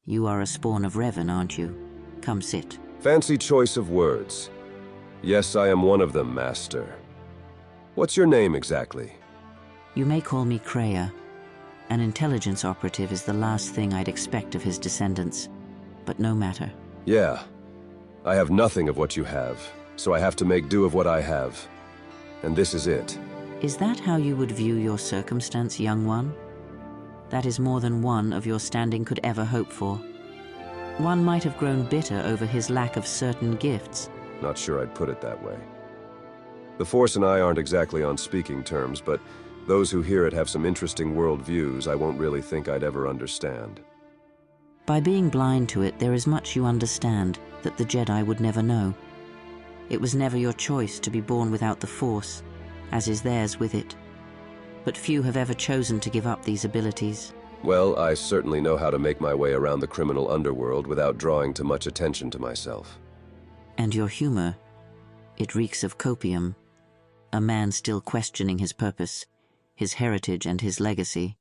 You are a spawn of Revan, aren't you? Come sit. Fancy choice of words. Yes, I am one of them, Master. What's your name exactly? You may call me Kreia. An intelligence operative is the last thing I'd expect of his descendants, but no matter. Yeah, I have nothing of what you have, so I have to make do of what I have. And this is it. Is that how you would view your circumstance, young one? That is more than one of your standing could ever hope for. One might have grown bitter over his lack of certain gifts. Not sure I'd put it that way. The Force and I aren't exactly on speaking terms, but those who hear it have some interesting worldviews I won't really think I'd ever understand. By being blind to it, there is much you understand that the Jedi would never know. It was never your choice to be born without the Force, as is theirs with it. But few have ever chosen to give up these abilities. Well, I certainly know how to make my way around the criminal underworld without drawing too much attention to myself. And your humor, it reeks of copium. A man still questioning his purpose, his heritage and his legacy.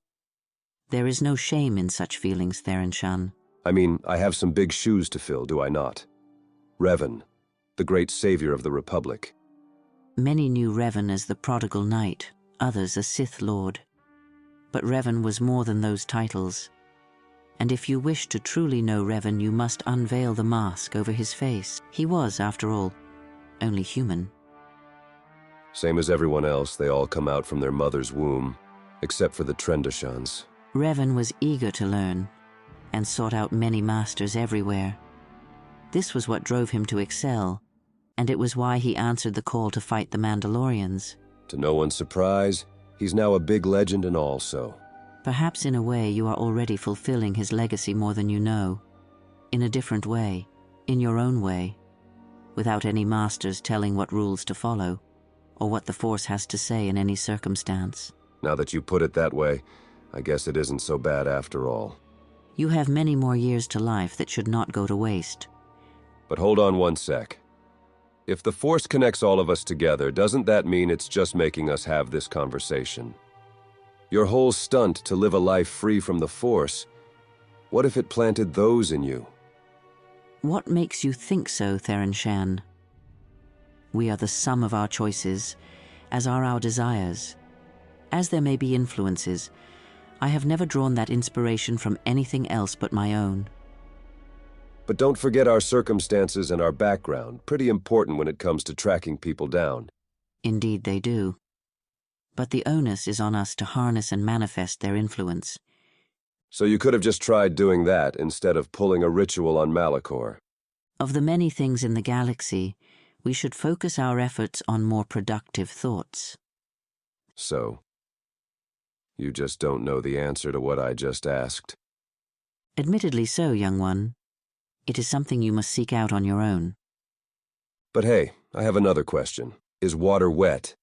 There is no shame in such feelings, Theron Shan. I mean, I have some big shoes to fill, do I not? Revan, the great savior of the Republic. Many knew Revan as the prodigal knight, others a Sith Lord. But Revan was more than those titles. And if you wish to truly know Revan, you must unveil the mask over his face. He was, after all, only human. Same as everyone else, they all come out from their mother's womb, except for the Trendershans. Revan was eager to learn, and sought out many masters everywhere. This was what drove him to excel, and it was why he answered the call to fight the Mandalorians. To no one's surprise, he's now a big legend and all so. Perhaps in a way you are already fulfilling his legacy more than you know. In a different way, in your own way, without any masters telling what rules to follow, or what the Force has to say in any circumstance. Now that you put it that way, I guess it isn't so bad after all. You have many more years to life that should not go to waste. But hold on one sec. If the Force connects all of us together, doesn't that mean it's just making us have this conversation? Your whole stunt to live a life free from the Force, what if it planted those in you? What makes you think so, Theron Shan? We are the sum of our choices, as are our desires. As there may be influences, I have never drawn that inspiration from anything else but my own. But don't forget our circumstances and our background, pretty important when it comes to tracking people down. Indeed they do. But the onus is on us to harness and manifest their influence. So you could have just tried doing that instead of pulling a ritual on Malachor. Of the many things in the galaxy, we should focus our efforts on more productive thoughts. So, you just don't know the answer to what I just asked? Admittedly so, young one. It is something you must seek out on your own. But hey, I have another question. Is water wet?